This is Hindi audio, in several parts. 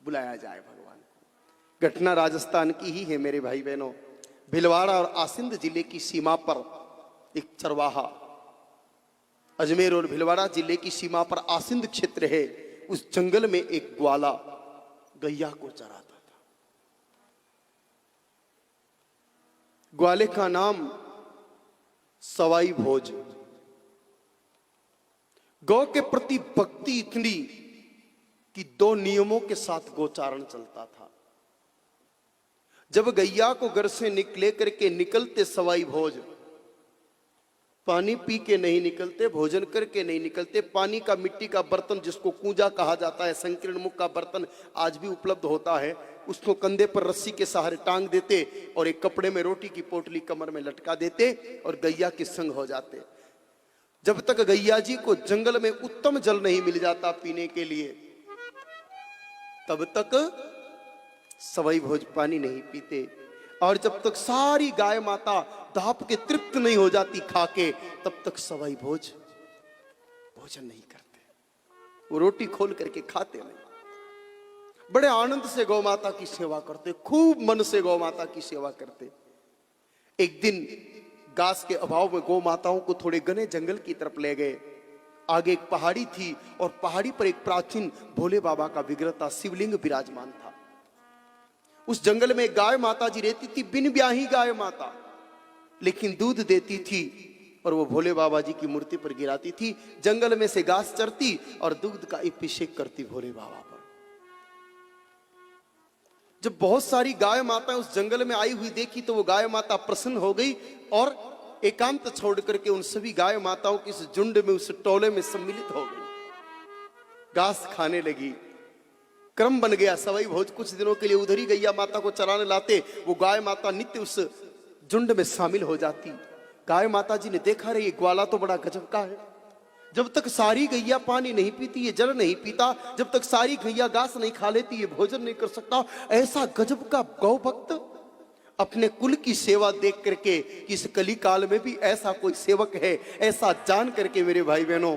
बुलाया जाए भगवान को। घटना राजस्थान की ही है मेरे भाई बहनों। भीलवाड़ा और आसिंद जिले की सीमा पर एक चरवाहा, अजमेर और भीलवाड़ा जिले की सीमा पर आसिंद क्षेत्र है, उस जंगल में एक ग्वाला गैया को चराता था। ग्वाले का नाम सवाई भोज। गौ के प्रति भक्ति इतनी कि 2 नियमों के साथ गोचारण चलता था। जब गैया को घर से निकले करके निकलते सवाई भोज, पानी पी के नहीं निकलते, भोजन करके नहीं निकलते। पानी का मिट्टी का बर्तन जिसको कूंजा कहा जाता है, संकीर्ण मुख का बर्तन आज भी उपलब्ध होता है, उसको कंधे पर रस्सी के सहारे टांग देते और एक कपड़े में रोटी की पोटली कमर में लटका देते और गैया के संग हो जाते। जब तक गैया जी को जंगल में उत्तम जल नहीं मिल जाता पीने के लिए, तब तक सवाई भोज पानी नहीं पीते। और जब तक सारी गाय माता दाप के तृप्त नहीं हो जाती खाके, तब तक सवाई भोज भोजन नहीं करते। वो रोटी खोल करके खाते नहीं। बड़े आनंद से गौ माता की सेवा करते, खूब मन से गौ माता की सेवा करते। एक दिन घास के अभाव में गौ माताओं को थोड़े घने जंगल की तरफ ले गए। आगे एक पहाड़ी थी और पहाड़ी पर एक प्राचीन भोले बाबा का विग्रह था, शिवलिंग विराजमान था। उस जंगल में गाय माता जी रहती थी, बिन ब्याही गाय माता, लेकिन दूध देती थी और वो भोले बाबा जी की मूर्ति पर गिराती थी। जंगल में से घास चरती और दूध का अभिषेक करती भोले बाबा पर। जब बहुत सारी गाय माताएं उस जंगल में आई हुई देखी तो वो गाय माता प्रसन्न हो गई और एकांत छोड़ करके उन सभी गाय माताओं की इस झुंड में, उस टोले में सम्मिलित हो गई। घास खाने लगी। क्रम बन गया। सवाई भोज कुछ दिनों के लिए उधर ही गैया माता को चराने लाते। वो गाय माता नित्य उस झुंड में शामिल हो जाती। गाय माता जी ने देखा, रे ये ग्वाला तो बड़ा गजब का है। जब तक सारी गैया पानी नहीं पीती, ये जल नहीं पीता, जब तक सारी गैया घास नहीं खा लेती, ये भोजन नहीं कर सकता। ऐसा गजब का गौ भक्त अपने कुल की सेवा देख करके, इस कली काल में भी ऐसा कोई सेवक है, ऐसा जान करके मेरे भाई बहनों,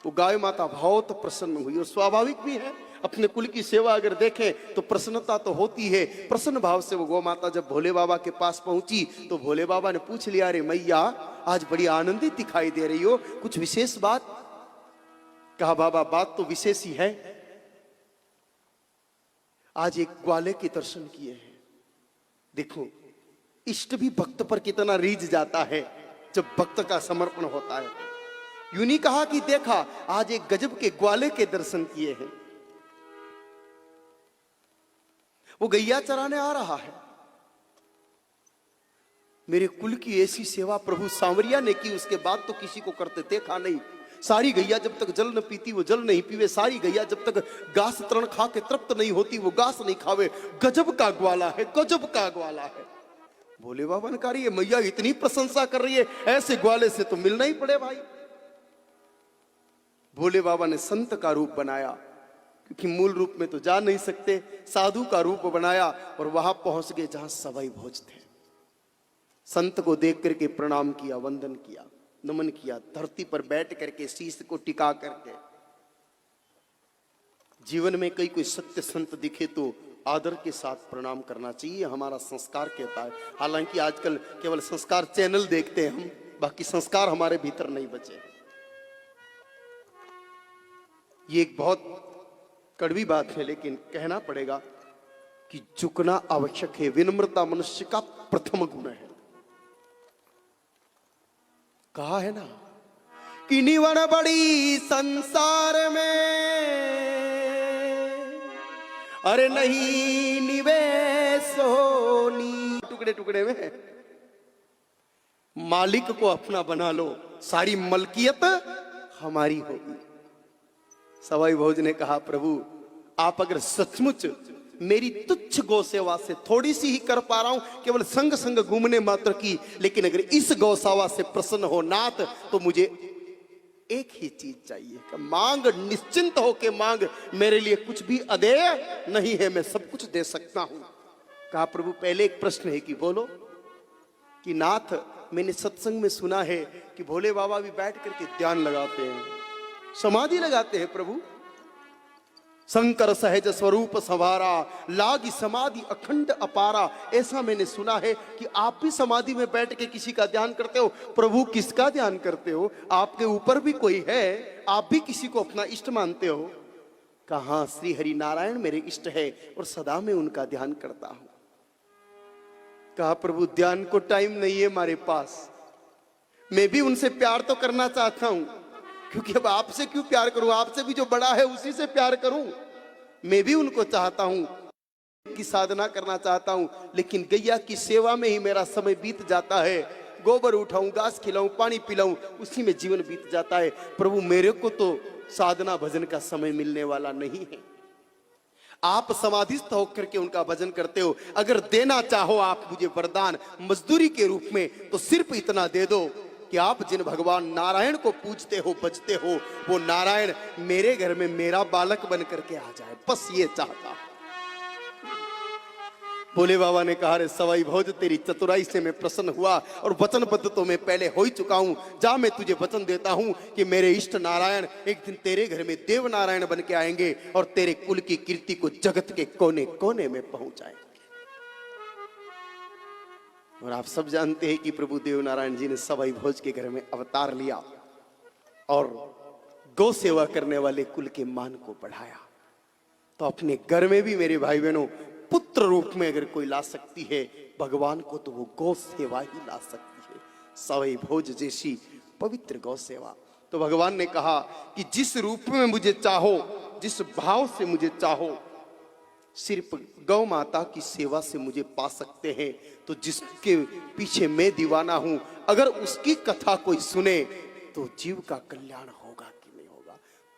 वो गाय माता बहुत प्रसन्न हुई। और स्वाभाविक भी है, अपने कुल की सेवा अगर देखें तो प्रसन्नता तो होती है। प्रसन्न भाव से वो गौ माता जब भोले बाबा के पास पहुंची तो भोले बाबा ने पूछ लिया, अरे मैया आज बड़ी आनंदित दिखाई दे रही हो, कुछ विशेष बात? कहा, बाबा बात तो विशेष ही है, आज एक ग्वाले के दर्शन किए हैं। देखो इष्ट भी भक्त पर कितना रीझ जाता है जब भक्त का समर्पण होता है। यूं नहीं कहा कि देखा, आज एक गजब के ग्वाले के दर्शन किए हैं। वो गैया चराने आ रहा है। मेरे कुल की ऐसी सेवा प्रभु सांवरिया ने की, उसके बाद तो किसी को करते देखा नहीं। सारी गैया जब तक जल न पीती वो जल नहीं पीवे, सारी गैया जब तक घास तृण खा के तृप्त नहीं होती वो घास नहीं खावे। गजब का ग्वाला है, गजब का ग्वाला है। भोले बाबा ने कहा, ये मैया इतनी प्रशंसा कर रही है, ऐसे ग्वाले से तो मिलना ही पड़े भाई। भोले बाबा ने संत का रूप बनाया, क्योंकि मूल रूप में तो जा नहीं सकते, साधु का रूप बनाया और वहां पहुंच गए जहां सवाई भोज थे। संत को देख करके प्रणाम किया, वंदन किया, नमन किया, धरती पर बैठ करके शीश को टिका करके। जीवन में कोई सत्य संत दिखे तो आदर के साथ प्रणाम करना चाहिए, हमारा संस्कार कहता है। हालांकि आजकल केवल संस्कार चैनल देखते हैं हम, बाकी संस्कार हमारे भीतर नहीं बचे। ये एक बहुत कड़वी बात है, लेकिन कहना पड़ेगा कि झुकना आवश्यक है। विनम्रता मनुष्य का प्रथम गुण है। कहा है ना कि निवण बड़ी संसार में, अरे नहीं निवेश होनी। टुकड़े टुकड़े में मालिक को अपना बना लो, सारी मलकियत हमारी होगी। सवाई भोज ने कहा, प्रभु आप अगर सचमुच मेरी तुच्छ गौ सेवा से थोड़ी सी ही कर पा रहा हूं, केवल संग संग घूमने मात्र की, लेकिन अगर इस गौशाला से प्रसन्न हो नाथ, तो मुझे एक ही चीज चाहिए कि मांग, निश्चिंत हो के मांग, मेरे लिए कुछ भी अदेय नहीं है, मैं सब कुछ दे सकता हूं। कहा, प्रभु पहले एक प्रश्न है कि बोलो। कि नाथ मैंने सत्संग में सुना है कि भोले बाबा भी बैठ करके ध्यान लगाते हैं, समाधि लगाते हैं प्रभु। शंकर सहज स्वरूप संवारा, लागी समाधि अखंड अपारा। ऐसा मैंने सुना है कि आप भी समाधि में बैठ के किसी का ध्यान करते हो। प्रभु किसका ध्यान करते हो? आपके ऊपर भी कोई है, आप भी किसी को अपना इष्ट मानते हो? कहा श्री हरि नारायण मेरे इष्ट है और सदा मैं उनका ध्यान करता हूं। कहा प्रभु ध्यान को टाइम नहीं है हमारे पास, मैं भी उनसे प्यार तो करना चाहता हूं, क्योंकि अब आपसे क्यों प्यार करूं, आपसे भी जो बड़ा है उसी से प्यार करूं। मैं भी उनको चाहता हूं कि साधना करना चाहता हूं, लेकिन गैया की सेवा में ही मेरा समय बीत जाता है। गोबर उठाऊं, घास खिलाऊं, पानी पिलाऊं, उसी में जीवन बीत जाता है। प्रभु मेरे को तो साधना भजन का समय मिलने वाला नहीं है। आप समाधिस्थ होकर के उनका भजन करते हो। अगर देना चाहो आप मुझे वरदान मजदूरी के रूप में, तो सिर्फ इतना दे दो कि आप जिन भगवान नारायण को पूजते हो, बजते हो, वो नारायण मेरे घर में मेरा बालक बन करके आ जाए, बस ये चाहता। भोले बाबा ने कहा रे सवाई भोज तेरी चतुराई से मैं प्रसन्न हुआ और वचनबद्ध तो मैं पहले हो ही चुका हूं। जा मैं तुझे वचन देता हूं कि मेरे इष्ट नारायण एक दिन तेरे घर में देव नारायण बन के आएंगे और तेरे कुल की कीर्ति को जगत के कोने कोने में पहुंचाएंगे। और आप सब जानते हैं कि प्रभु देव नारायण जी ने सवाई भोज के घर में अवतार लिया और गौ सेवा करने वाले कुल के मान को बढ़ाया। तो अपने घर में भी मेरे भाई बहनों पुत्र रूप में अगर कोई ला सकती है भगवान को, तो वो गौ सेवा ही ला सकती है। सवाई भोज जैसी पवित्र गौ सेवा। तो भगवान ने कहा कि जिस रूप में मुझे चाहो, जिस भाव से मुझे चाहो, सिर्फ गौ माता की सेवा से मुझे पा सकते हैं। तो जिसके पीछे मैं दीवाना हूं, अगर उसकी कथा कोई सुने तो जीव का कल्याण होगा।